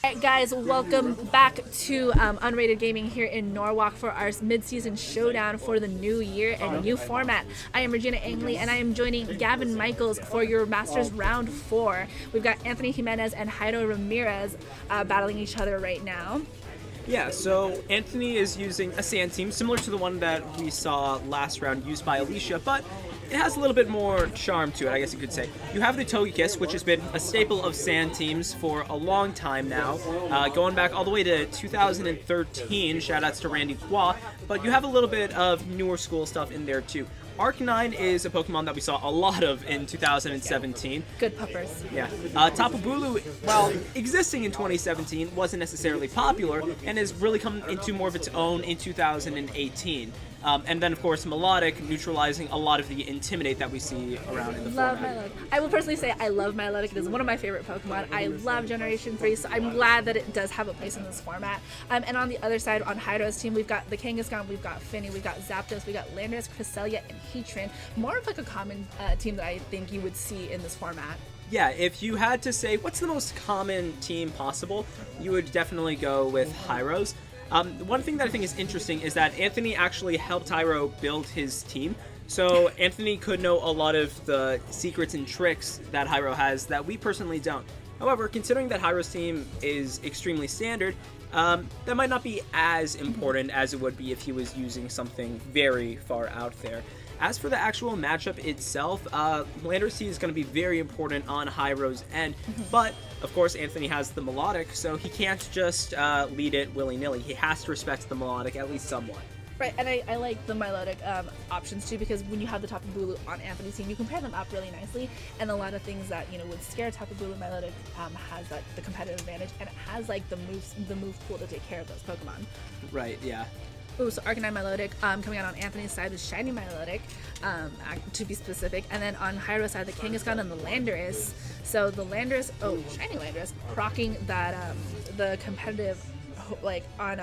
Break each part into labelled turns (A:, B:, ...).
A: Alright guys, welcome back to Unrated Gaming here in Norwalk for our Midseason Showdown for the new year and new format. I am Regina Angley and I am joining Gavin Michaels for your Masters Round 4. We've got Anthony Jimenez and Jairo Ramirez battling each other right now.
B: Yeah, so Anthony is using a sand team similar to the one that we saw last round used by Alicia, but it has a little bit more charm to it, I guess you could say. You have the Togekiss, which has been a staple of sand teams for a long time now, going back all the way to 2013, shoutouts to Randy Qua, but you have a little bit of newer school stuff in there too. Arcanine is a Pokemon that we saw a lot of in 2017.
A: Good puppers.
B: Yeah. Tapu Bulu, while existing in 2017, wasn't necessarily popular and has really come into more of its own in 2018. And then, of course, Melodic neutralizing a lot of the Intimidate that we see around in the
A: Love
B: format.
A: Milotic. I will personally say I love Milotic. It is one of my favorite Pokemon. I love Generation 3, so I'm glad that it does have a place in this format. And on the other side, on Jairo's team, we've got the Kangaskhan, we've got Finny, we've got Zapdos, we've got Landorus, Cresselia, and Heatran. More of like a common team that I think you would see in this format.
B: Yeah, if you had to say what's the most common team possible, you would definitely go with Jairo's. One thing that I think is interesting is that Anthony actually helped Jairo build his team. So Anthony could know a lot of the secrets and tricks that Jairo has that we personally don't. However, considering that Jairo's team is extremely standard, that might not be as important as it would be if he was using something very far out there. As for the actual matchup itself, Landorus T is going to be very important on Jairo's end, but of course Anthony has the Melodic, so he can't just lead it willy-nilly. He has to respect the Melodic at least somewhat.
A: Right, and I like the Milotic options too, because when you have the Tapu Bulu on Anthony's team, you can pair them up really nicely, and a lot of things that would scare Tapu Bulu, Milotic has the competitive advantage, and it has like the move pool to take care of those Pokemon.
B: Right, yeah.
A: Ooh, so Arcanine Milotic coming out on Anthony's side with Shiny Milotic, to be specific, and then on Jairo's side, the Kangaskhan and the Landorus. So the Landorus, Shiny Landorus, proccing that the competitive, like on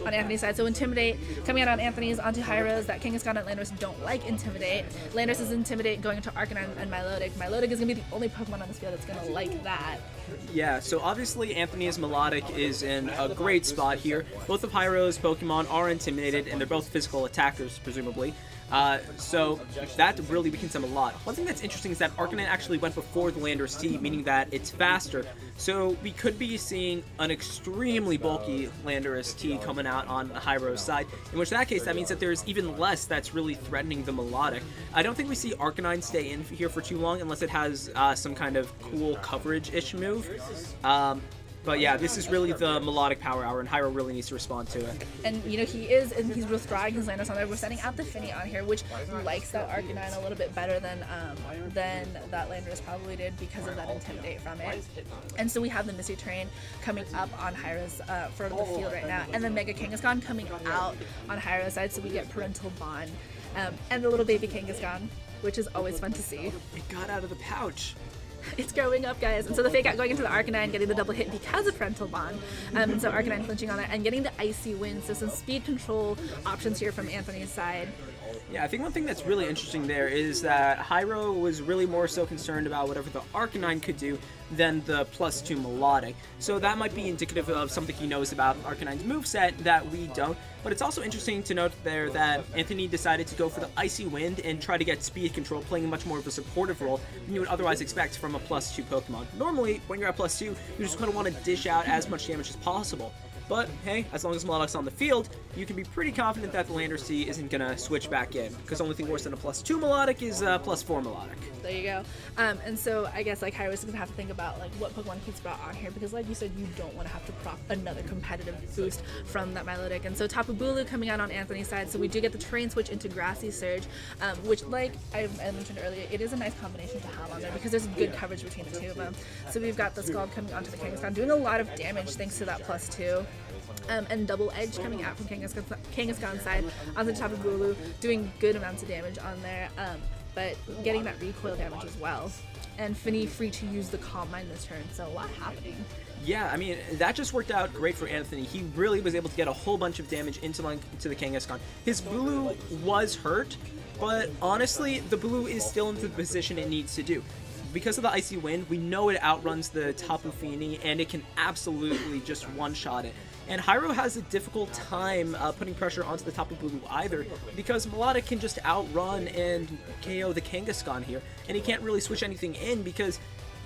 A: Anthony's side. So Intimidate coming out on Anthony's onto Jairo's. That Kangaskhan and Landorus don't like Intimidate. Landorus is Intimidate going into Arcanine and Milotic. Milotic is going to be the only Pokemon on this field that's going to like that.
B: Yeah, so obviously Anthony's Melodic is in a great spot here. Both of Jairo's Pokemon are intimidated, and they're both physical attackers, presumably. So that really weakens them a lot. One thing that's interesting is that Arcanine actually went before the Landorus T, meaning that it's faster. So we could be seeing an extremely bulky Landorus T coming out on Jairo's side, in which that case that means that there's even less that's really threatening the Melodic. I don't think we see Arcanine stay in here for too long unless it has some kind of cool coverage-ish move. But yeah, this is really the Melodic Power Hour, and Jairo really needs to respond to it.
A: And he's withdrawing his Landorus on there. We're sending out the Finny on here, which likes that Arcanine a little bit better than that Landorus probably did because of that Intimidate from it. And so we have the Misty Train coming up on Jairo's for the field right now, and the Mega Kangaskhan coming out on Jairo's side, so we get Parental Bond, and the little baby Kangaskhan, which is always fun to see.
B: It got out of the pouch.
A: It's growing up, guys. And so the Fake Out going into the Arcanine, getting the double hit because of Parental Bond. And so Arcanine flinching on that and getting the Icy Wind. So some speed control options here from Anthony's side.
B: Yeah, I think one thing that's really interesting there is that Jairo was really more so concerned about whatever the Arcanine could do than the +2 Melodic. So that might be indicative of something he knows about Arcanine's moveset that we don't. But it's also interesting to note there that Anthony decided to go for the Icy Wind and try to get speed control, playing much more of a supportive role than you would otherwise expect from a +2 Pokemon. Normally, when you're at +2, you just kind of want to dish out as much damage as possible. But hey, as long as Melodic's on the field, you can be pretty confident that the Landorus T isn't going to switch back in, because the only thing worse than a +2 Melodic is a +4 Melodic.
A: There you go. And so I guess like Jairo's gonna have to think about like what Pokemon he's brought on here, because like you said, you don't want to have to proc another competitive boost from that Milotic. And so Tapu Bulu coming out on Anthony's side, so we do get the terrain switch into Grassy Surge, which like I mentioned earlier, it is a nice combination to have on there because there's good coverage between the two of them. So we've got the Scald coming onto the Kangaskhan, doing a lot of damage thanks to that +2. And Double Edge coming out from Kangaskhan's side onto Tapu Bulu, doing good amounts of damage on there, but getting that recoil damage as well. And Finny free to use the Calm Mind this turn, so a lot happening.
B: Yeah, I mean, that just worked out great for Anthony. He really was able to get a whole bunch of damage into the Kangaskhan. His Bulu was hurt, but honestly, the Bulu is still in the position it needs to do. because of the Icy Wind, we know it outruns the Tapu Fini, and it can absolutely just one-shot it. And Jairo has a difficult time putting pressure onto the Tapu Bulu either, because Melodic can just outrun and KO the Kangaskhan here, and he can't really switch anything in because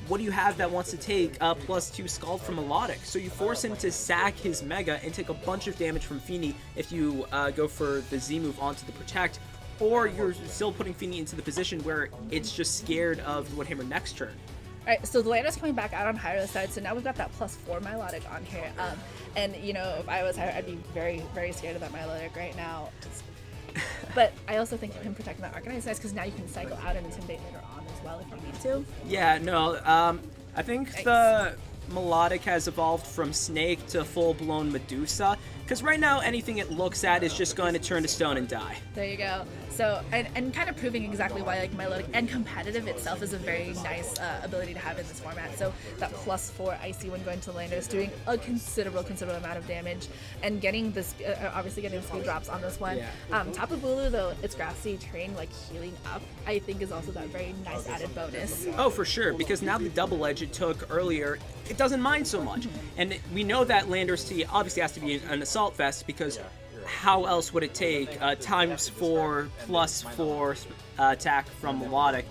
B: what do you have that wants to take +2 Scald from Melodic? So you force him to sack his Mega and take a bunch of damage from Fini if you go for the Z move onto the Protect, or you're still putting Fini into the position where it's just scared of the Woodhammer next turn.
A: Alright, so the Lander's coming back out on Jairo's side, so now we've got that +4 Milotic on here. And, you know, if I was Jairo, I'd be very, very scared of that Milotic right now. But I also think him protecting that Arcanine is nice, because now you can cycle out and Intimidate later on as well if you need to.
B: Yeah, no, I think the Melodic has evolved from Snake to full-blown Medusa, because right now anything it looks at is just going to turn to stone and die.
A: There you go. So, and kind of proving exactly why like Milotic and competitive itself is a very nice ability to have in this format. So that +4 Icy Wind going to Landers, doing a considerable amount of damage, and getting this, obviously getting speed drops on this one.
B: Yeah.
A: Tapu Bulu, though, its grassy terrain like healing up, I think is also that very nice added bonus.
B: Oh, for sure, because now the double edge it took earlier, it doesn't mind so much. And we know that Landers T obviously has to be an assault vest, because how else would it take ×4 +4 attack from Melodic?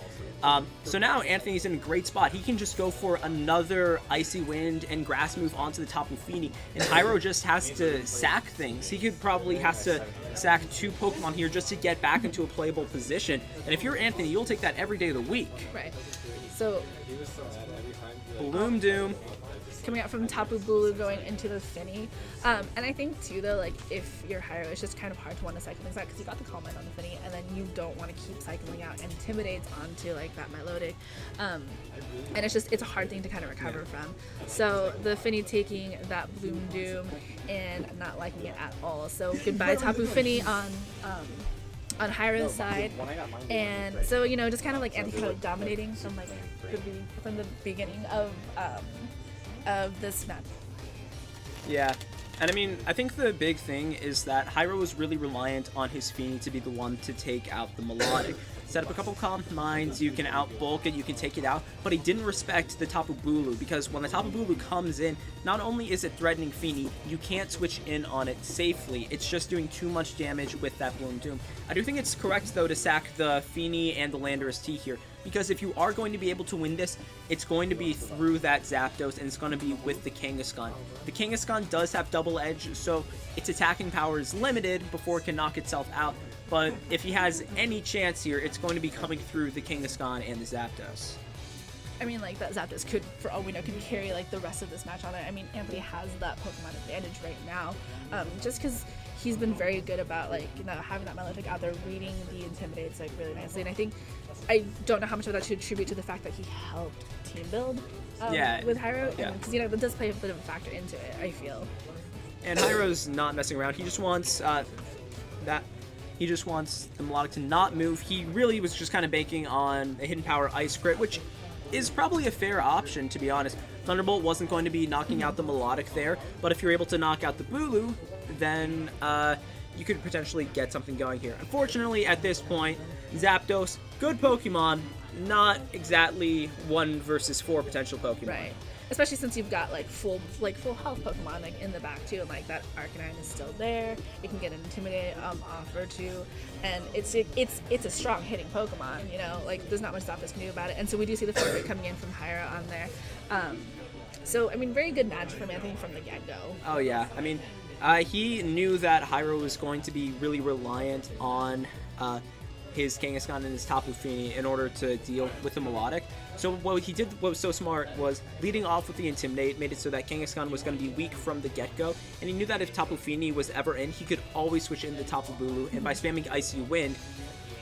B: So now Anthony's in a great spot. He can just go for another Icy Wind and Grass move onto the Tapu Fini, and Jairo just has to sack things. He could probably has to sack 2 Pokemon here just to get back into a playable position. And if you're Anthony, you'll take that every day of the week.
A: Right. So
B: Bloom Doom.
A: coming out from Tapu Bulu going into the Fini. And I think too though, like if you're Jairo, it's just kind of hard to want to cycle things out because you got the Calm Mind on the Fini, and then you don't want to keep cycling out and Intimidates onto like that Milotic. And it's a hard thing to kind of recover from. So the Fini taking that Bloom Doom and not liking it at all. So goodbye Tapu Fini on Jairo's side, and so you know, just kind of like Anthony kind of dominating from like from the beginning of this match.
B: Yeah, and I mean, I think the big thing is that Jairo was really reliant on his Fini to be the one to take out the Melodic. Set up a couple Calm Minds, you can outbulk it, you can take it out, but he didn't respect the Tapu Bulu, because when the Tapu Bulu comes in, not only is it threatening Fini, you can't switch in on it safely. It's just doing too much damage with that Bloom Doom. I do think it's correct, though, to sack the Fini and the Landorus T here, because if you are going to be able to win this, it's going to be through that Zapdos, and it's going to be with the Kangaskhan. The Kangaskhan does have double edge, so its attacking power is limited before it can knock itself out, but if he has any chance here, it's going to be coming through the Kangaskhan and the Zapdos.
A: I mean, like, that Zapdos could, for all we know, can carry, like, the rest of this match on it. I mean, Anthony has that Pokemon advantage right now, just because he's been very good about, like, you know, having that Milotic out there, reading the Intimidates, like, really nicely. And I think, I don't know how much of that to attribute to the fact that he helped team build with Jairo, because, you know, that does play a bit of a factor into it, I feel.
B: And Jairo's not messing around. He just wants He just wants the Melodic to not move. He really was just kind of banking on a Hidden Power Ice Crit, which is probably a fair option, to be honest. Thunderbolt wasn't going to be knocking out the Melodic there, but if you're able to knock out the Bulu, then you could potentially get something going here. Unfortunately, at this point, Zapdos, good Pokemon, not exactly 1 versus 4 potential Pokemon.
A: Right. Especially since you've got like full health Pokemon like in the back too, and like that Arcanine is still there. You can get an Intimidate off or two, and it's a strong hitting Pokemon. You know, like there's not much Zapdos can do about it. And so we do see the frame rate coming in from Jairo on there. So I mean, very good match from Anthony from the get go.
B: Oh yeah, I mean, he knew that Jairo was going to be really reliant on his Kangaskhan and his Tapu Fini in order to deal with the Melodic. So what he did, what was so smart, was leading off with the Intimidate, made it so that Kangaskhan was going to be weak from the get-go, and he knew that if Tapu Fini was ever in, he could always switch in the Tapu Bulu, and by spamming Icy Wind,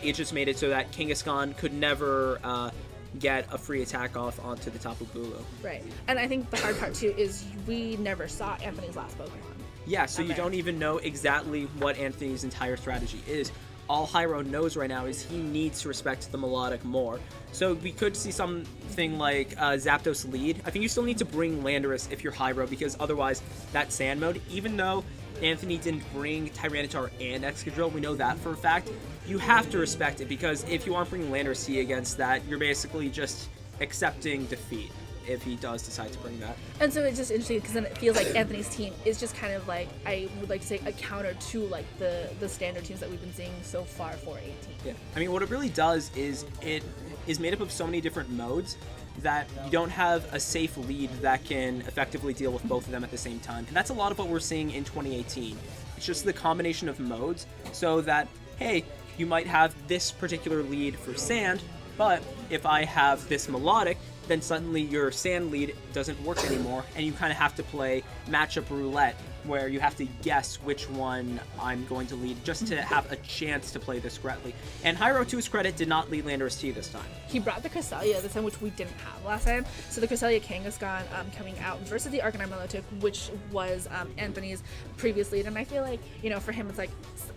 B: it just made it so that Kangaskhan could never get a free attack off onto the Tapu Bulu.
A: Right, and I think the hard part too is we never saw Anthony's last Pokemon.
B: Yeah, so you don't even know exactly what Anthony's entire strategy is. All Jairo knows right now is he needs to respect the Melodic more. So we could see something like Zapdos lead. I think you still need to bring Landorus if you're Jairo, because otherwise that Sand Mode, even though Anthony didn't bring Tyranitar and Excadrill, we know that for a fact, you have to respect it, because if you aren't bringing Landorus T against that, you're basically just accepting defeat if he does decide to bring that.
A: And so it's just interesting because then it feels like Anthony's team is just kind of like, I would like to say, a counter to like the standard teams that we've been seeing so far for 18.
B: Yeah, I mean, what it really does is it is made up of so many different modes that you don't have a safe lead that can effectively deal with both of them at the same time. And that's a lot of what we're seeing in 2018. It's just the combination of modes so that, hey, you might have this particular lead for sand, but if I have this melodic, then suddenly your sand lead doesn't work anymore, and you kind of have to play matchup roulette, where you have to guess which one I'm going to lead just to have a chance to play this correctly. And Jairo, to his credit, did not lead Landorus T this time.
A: He brought the Cresselia this time, which we didn't have last time. So the Cresselia Kangaskhan coming out versus the Arcanine Milotic, which was Anthony's previous lead. And I feel like, you know, for him, it's like,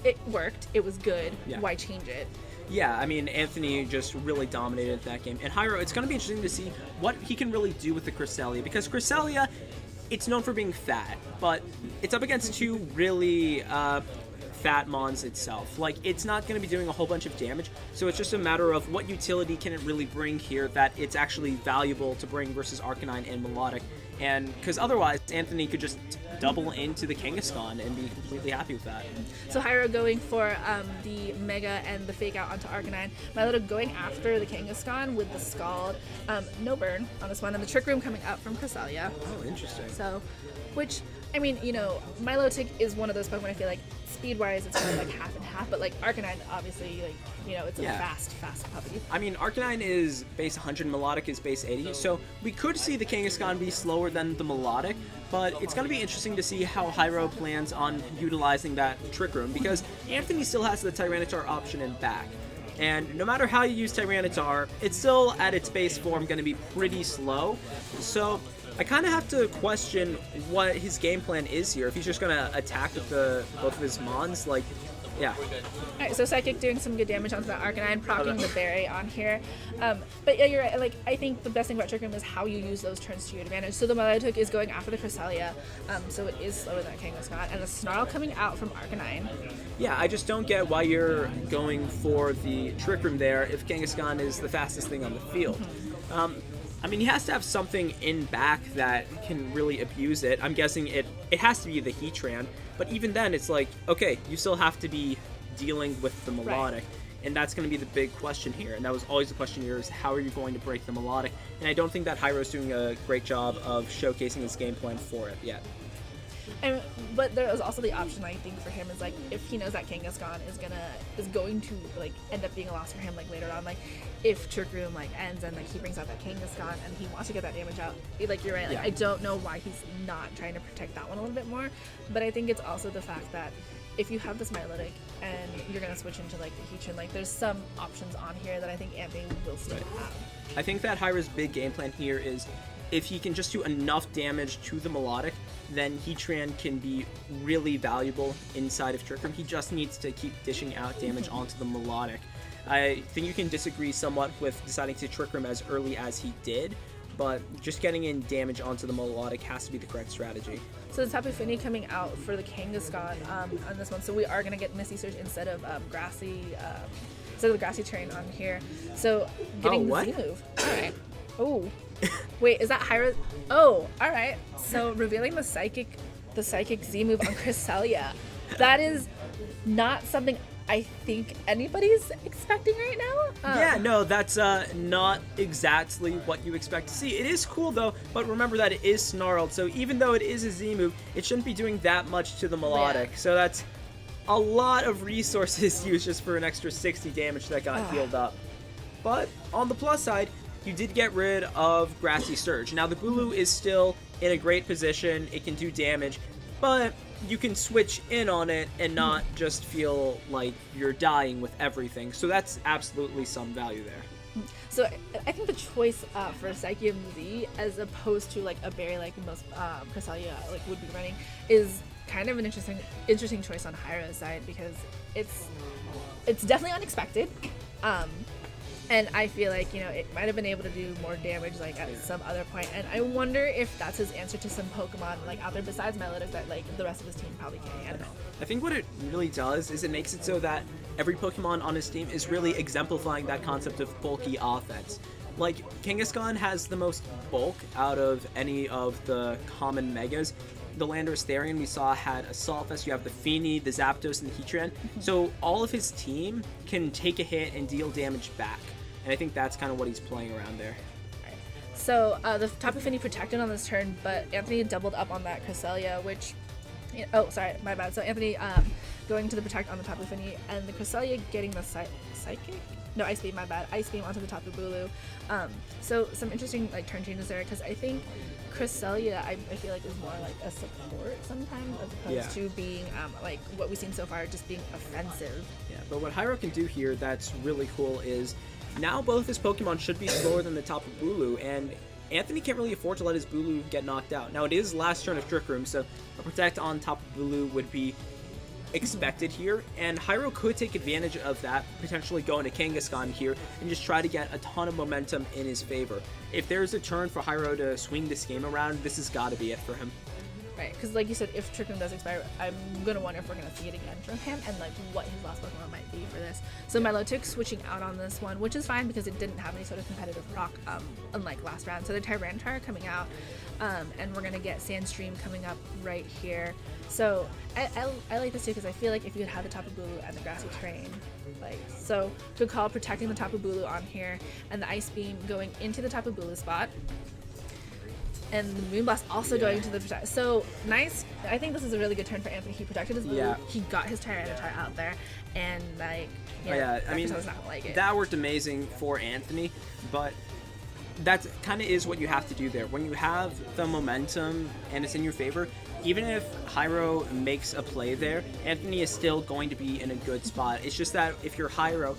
A: it worked, it was good,
B: Yeah.
A: Why change it?
B: Yeah, I mean, Anthony just really dominated that game. And Jairo, it's going to be interesting to see what he can really do with the Cresselia, because Cresselia, it's known for being fat, but it's up against two really fat mons itself. Like, it's not going to be doing a whole bunch of damage, so it's just a matter of what utility can it really bring here that it's actually valuable to bring versus Arcanine and Melodic. And because otherwise, Anthony could just double into the Kangaskhan and be completely happy with that.
A: So Jairo going for the Mega and the Fake Out onto Arcanine. Milotic going after the Kangaskhan with the Scald. No burn on this one. And the Trick Room coming out from Cresselia.
B: Oh, interesting.
A: So, which, I mean, you know, Milotic is one of those Pokemon I feel like speed-wise it's kind of like half and half, but like Arcanine, obviously, like, you know, it's a fast puppy.
B: I mean, Arcanine is base 100, Melodic is base 80, so we could see the Kangaskhan be slower than the Melodic, but it's going to be interesting to see how Jairo plans on utilizing that Trick Room, because Anthony still has the Tyranitar option in back. And no matter how you use Tyranitar, it's still at its base form going to be pretty slow. So I kind of have to question what his game plan is here. If he's just going to attack with both of his Mons, like, yeah.
A: Alright, so Psychic doing some good damage onto that Arcanine, proccing the Berry on here. But yeah, you're right. Like, I think the best thing about Trick Room is how you use those turns to your advantage. So the Milotic is going after the Cresselia, so it is slower than Kangaskhan, and the Snarl coming out from Arcanine.
B: Yeah, I just don't get why you're going for the Trick Room there if Kangaskhan is the fastest thing on the field. I mean, he has to have something in back that can really abuse it. I'm guessing it has to be the Heatran, but even then, it's like, okay, you still have to be dealing with the Melodic, and that's going to be the big question here, and that was always the question here, is how are you going to break the Melodic? And I don't think that Jairo's doing a great job of showcasing his game plan for it yet.
A: But there is also the option, I think, for him is like, if he knows that Kangaskhan is going to like end up being a loss for him like later on, like if Trick Room like ends and like he brings out that Kangaskhan and he wants to get that damage out, like you're right, like I don't know why he's not trying to protect that one a little bit more, but I think it's also the fact that if you have this Milotic and you're gonna switch into like the Heatran, like there's some options on here that I think Anthony will still have.
B: I think that Jairo's big game plan here is if he can just do enough damage to the Melodic, then Heatran can be really valuable inside of Trick Room. He just needs to keep dishing out damage onto the Melodic. I think you can disagree somewhat with deciding to Trick Room as early as he did, but just getting in damage onto the Melodic has to be the correct strategy.
A: So the Tapu Fini coming out for the Kangaskhan on this one, so we are going to get Misty Surge instead of the Grassy terrain on here. So getting the Z move. Alright. Oh. Wait, is that Jairo? Oh, alright. So revealing the Psychic Z move on Cresselia. That is not something I think anybody's expecting right now.
B: Yeah, no, that's not exactly what you expect to see. It is cool though, but remember that it is snarled, so even though it is a Z move, it shouldn't be doing that much to the Melodic. So that's a lot of resources used just for an extra 60 damage that got healed up. But on the plus side, you did get rid of Grassy Surge. Now the Bulu is still in a great position, it can do damage, but you can switch in on it and not just feel like you're dying with everything. So that's absolutely some value there.
A: So I think the choice for Psychium Z as opposed to like a berry like most Cresselia like would be running is kind of an interesting choice on Jairo's side, because it's definitely unexpected. And I feel like, you know, it might have been able to do more damage like at some other point. And I wonder if that's his answer to some Pokemon like out there besides Milotic that like the rest of his team probably can't handle.
B: I think what it really does is it makes it so that every Pokemon on his team is really exemplifying that concept of bulky offense. like, Kangaskhan has the most bulk out of any of the common megas. The Landorus Therian we saw had Assault Vest, you have the Feeny, the Zapdos, and the Heatran. So all of his team can take a hit and deal damage back. And I think that's kind of what he's playing around there.
A: So the Tapu Fini protected on this turn, but Anthony doubled up on that Cresselia, which... Oh, sorry, my bad. So Anthony going to the Protect on the Tapu Fini, and the Cresselia getting the Psychic? No, Ice Beam, my bad. Ice Beam onto the Tapu Bulu. So some interesting like turn changes there, because I think Cresselia, I feel like is more like a support sometimes, as opposed to being like what we've seen so far, just being offensive.
B: Yeah, but what Jairo can do here that's really cool is now both his Pokemon should be slower than the Tapu Bulu, and Anthony can't really afford to let his Bulu get knocked out. Now, it is last turn of Trick Room, so a Protect on Tapu Bulu would be expected here, and Jairo could take advantage of that, potentially go into Kangaskhan here, and just try to get a ton of momentum in his favor. If there's a turn for Jairo to swing this game around, this has got to be it for him.
A: Right, because like you said, if Trick Room does expire, I'm going to wonder if we're going to see it again from him, and like what his last Pokemon might be for this. So Milotic switching out on this one, which is fine because it didn't have any sort of competitive rock, unlike last round. So the Tyranitar coming out, and we're going to get Sandstream coming up right here. So I like this too, because I feel like if you could have the Tapu Bulu and the Grassy Terrain, like, so good call protecting the Tapu Bulu on here, and the Ice Beam going into the Tapu Bulu spot. And the Moonblast also going to the Protect. So nice. I think this is a really good turn for Anthony. He protected his Bulu. He got his Tyranitar out there, and like,
B: I mean,
A: not gonna like it.
B: That worked amazing for Anthony, but that kind of is what you have to do there. When you have the momentum and it's in your favor, even if Jairo makes a play there, Anthony is still going to be in a good spot. It's just that if you're Jairo,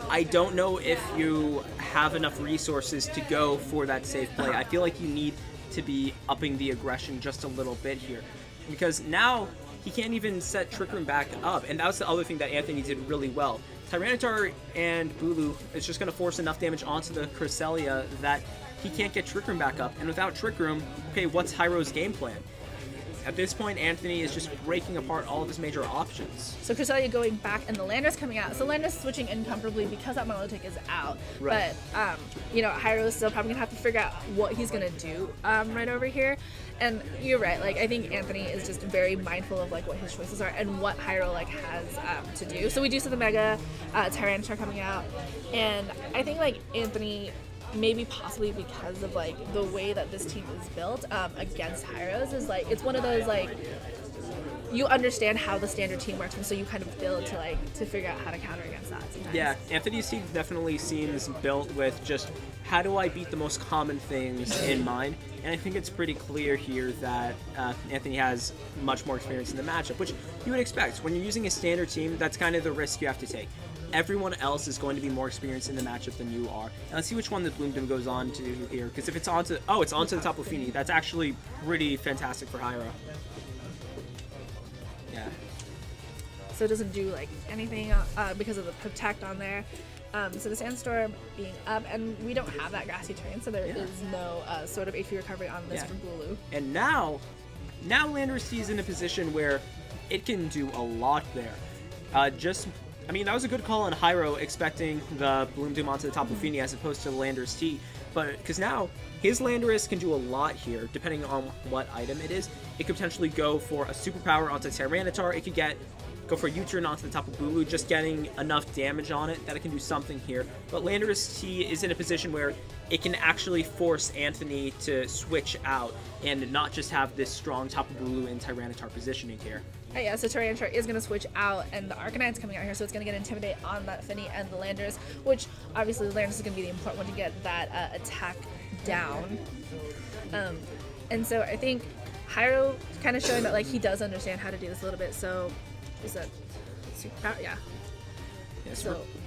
B: I don't know if you have enough resources to go for that safe play. I feel like you need to be upping the aggression just a little bit here, because now he can't even set Trick Room back up, and that was the other thing that Anthony did really well. Tyranitar and Bulu is just going to force enough damage onto the Cresselia that he can't get Trick Room back up, and without Trick Room, okay, what's Jairo's game plan? At this point, Anthony is just breaking apart all of his major options.
A: So Cresselia going back, and the Landorus coming out. So Landorus switching in comfortably because that Milotic is out.
B: Right.
A: But, you know, Jairo is still probably going to have to figure out what he's going to do right over here. And you're right. Like, I think Anthony is just very mindful of, like, what his choices are and what Jairo, like, has to do. So we do see the Mega Tyranitar coming out. And I think, like, Anthony... maybe possibly because of like the way that this team is built against Jairo's is like it's one of those like you understand how the standard team works, and so you kind of build to figure out how to counter against that sometimes.
B: Yeah, Anthony's team definitely seems built with just how do I beat the most common things in mind, and I think it's pretty clear here that Anthony has much more experience in the matchup, which you would expect. When you're using a standard team, that's kind of the risk you have to take. Everyone else is going to be more experienced in the matchup than you are. And let's see which one the Bloom Doom goes on to here, because if it's onto the Tapu Fini, that's actually pretty fantastic for Jairo. Yeah.
A: So it doesn't do like anything because of the Protect on there. So the Sandstorm being up, and we don't have that Grassy Terrain, so there is no sort of HP recovery on this from Bulu.
B: And now Landorus is in a position where it can do a lot there. I mean, that was a good call on Jairo, expecting the Bloom Doom onto the Tapu Fini as opposed to the Landorus T. But because now his Landorus can do a lot here, depending on what item it is. It could potentially go for a superpower onto Tyranitar. It could go for a U-turn onto the Tapu Bulu, just getting enough damage on it that it can do something here. But Landorus T is in a position where it can actually force Anthony to switch out and not just have this strong Tapu Bulu and Tyranitar positioning here.
A: Oh yeah, so Tyranitar is going to switch out, and the Arcanine's coming out here, so it's going to get Intimidate on that Fini and the Landorus, which obviously the Landorus is going to be the important one to get that attack down. And so I think Jairo kind of showing that like he does understand how to do this a little bit. So is that superpower? Yeah.
B: Yeah,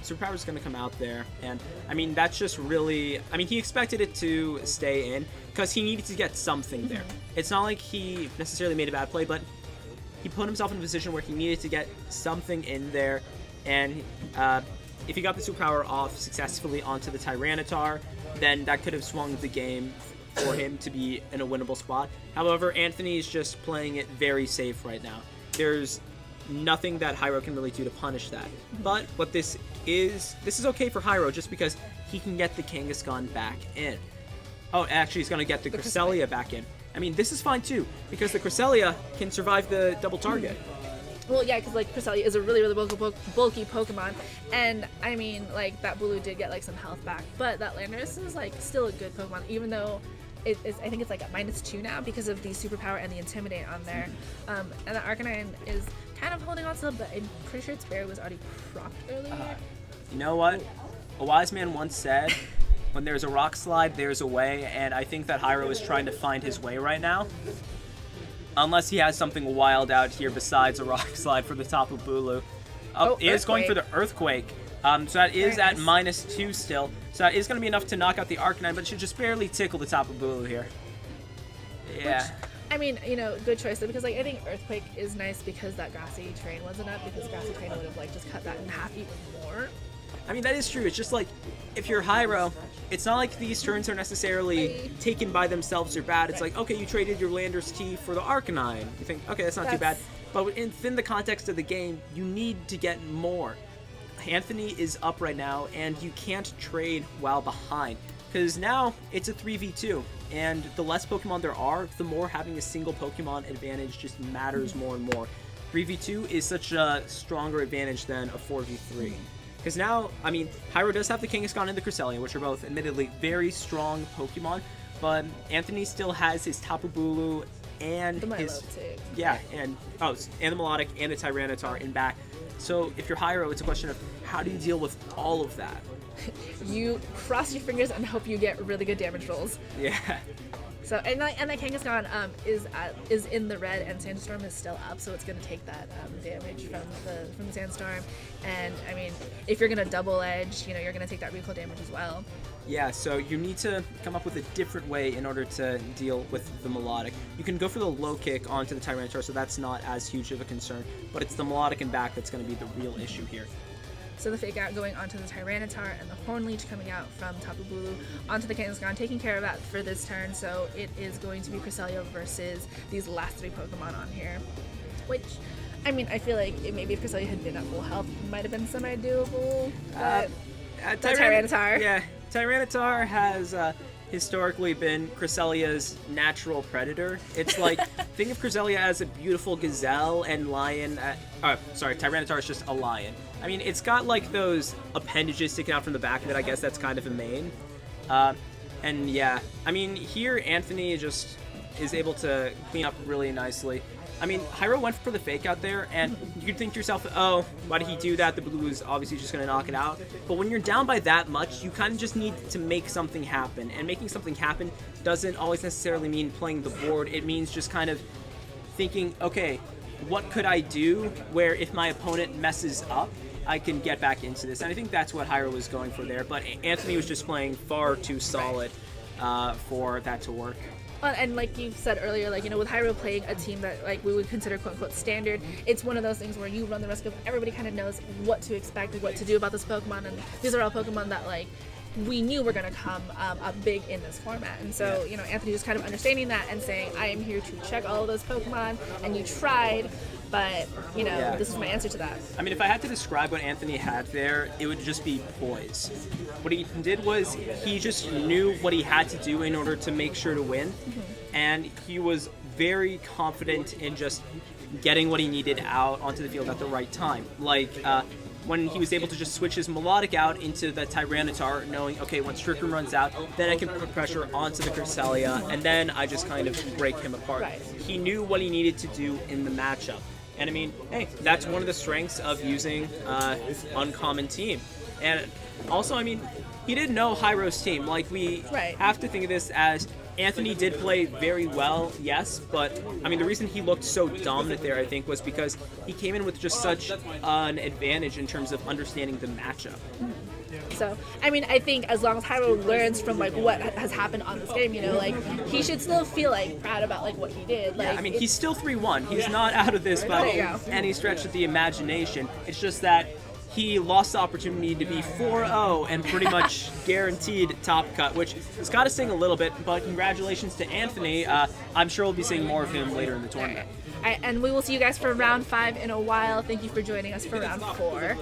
B: Superpower's going to come out there, and I mean that's just really. I mean he expected it to stay in because he needed to get something there. It's not like he necessarily made a bad play, but he put himself in a position where he needed to get something in there, and if he got the superpower off successfully onto the Tyranitar, then that could have swung the game for him to be in a winnable spot. However, Anthony is just playing it very safe right now. There's nothing that Jairo can really do to punish that. But what this is okay for Jairo just because he can get the Kangaskhan back in. Oh, actually, he's going to get the Cresselia back in. I mean, this is fine too, because the Cresselia can survive the double target.
A: Well, yeah, because like Cresselia is a really, really bulky Pokemon, and I mean, like that Bulu did get like some health back, but that Landorus is like still a good Pokemon, even though I think it's like at -2 now because of the Superpower and the Intimidate on there, and the Arcanine is kind of holding on to them, but I'm pretty sure its berry was already propped earlier.
B: You know what? A wise man once said, when there's a rock slide, there's a way, and I think that Jairo is trying to find his way right now. Unless he has something wild out here besides a rock slide for the top of Bulu. He is going for the Earthquake. So that is at -2 still. So that is going to be enough to knock out the Arcanine, but it should just barely tickle the top of Bulu here. Yeah.
A: Which, I mean, you know, good choice though, because like I think Earthquake is nice because that grassy terrain wasn't up, because grassy terrain would have like just cut that in half even more.
B: I mean, that is true. It's just like, if you're Jairo, it's not like these turns are necessarily taken by themselves or bad. It's like, okay, you traded your Landorus T for the Arcanine. You think, okay, that's not too bad. But within the context of the game, you need to get more. Anthony is up right now, and you can't trade while behind. Because now, it's a 3v2. And the less Pokemon there are, the more having a single Pokemon advantage just matters more and more. 3v2 is such a stronger advantage than a 4v3. Because now, I mean, Jairo does have the Kangaskhan and the Cresselia, which are both admittedly very strong Pokemon, but Anthony still has his Tapu Bulu and
A: the
B: and the Melodic and the Tyranitar in back. So if you're Jairo, it's a question of how do you deal with all of that?
A: You cross your fingers and hope you get really good damage rolls.
B: Yeah.
A: So and that Kangaskhan is in the red, and Sandstorm is still up, so it's gonna take that damage from the Sandstorm. And I mean, if you're gonna double edge, you know, you're gonna take that recoil damage as well.
B: Yeah, so you need to come up with a different way in order to deal with the Melodic. You can go for the low kick onto the Tyranitar, so that's not as huge of a concern, but it's the Melodic and back that's going to be the real issue here.
A: So the Fake Out going onto the Tyranitar, and the Horn Leech coming out from Tapu Bulu onto the Kangaskhan, taking care of that for this turn. So it is going to be Cresselia versus these last 3 Pokemon on here. Which, I mean, I feel like maybe if Cresselia had been at full health, it might have been semi-doable. But Tyranitar.
B: Yeah, Tyranitar has historically been Cresselia's natural predator. It's like, think of Cresselia as a beautiful gazelle and lion. Tyranitar is just a lion. I mean, it's got like those appendages sticking out from the back of it. I guess that's kind of a mane. And yeah, I mean, here Anthony just is able to clean up really nicely. I mean, Jairo went for the Fake Out there, and you could think to yourself, oh, why did he do that? The Blue is obviously just going to knock it out. But when you're down by that much, you kind of just need to make something happen. And making something happen doesn't always necessarily mean playing the board. It means just kind of thinking, okay, what could I do where if my opponent messes up, I can get back into this? And I think that's what Jairo was going for there. But Anthony was just playing far too solid for that to work.
A: And like you said earlier, like, you know, with Jairo playing a team that like we would consider quote unquote standard, it's one of those things where you run the risk of everybody kind of knows what to expect, what to do about this Pokemon, and these are all Pokemon that like we knew were going to come up big in this format. And so, you know, Anthony was kind of understanding that and saying, I am here to check all of those Pokemon, and you tried, but, you know, this is my answer to that.
B: I mean, if I had to describe what Anthony had there, it would just be poise. What he did was he just knew what he had to do in order to make sure to win, and he was very confident in just getting what he needed out onto the field at the right time. Like, when he was able to just switch his Melodic out into the Tyranitar, knowing, okay, once Trick Room runs out, then I can put pressure onto the Cresselia, and then I just kind of break him apart.
A: Right.
B: He knew what he needed to do in the matchup. And I mean, hey, that's one of the strengths of using Uncommon Team. And also, I mean, he didn't know Jairo's team. Like, we have to think of this as Anthony did play very well, yes, but I mean, the reason he looked so dominant there, I think, was because he came in with just such an advantage in terms of understanding the matchup.
A: So, I mean, I think as long as Jairo learns from like what has happened on this game, you know, like he should still feel like proud about like what he did. Like,
B: yeah, I mean, he's still 3-1. He's not out of this by any stretch of the imagination. It's just that he lost the opportunity to be 4-0 and pretty much guaranteed top cut, which has got to sting a little bit, but congratulations to Anthony. I'm sure we'll be seeing more of him later in the tournament.
A: And we will see you guys for round 5 in a while. Thank you for joining us for round 4.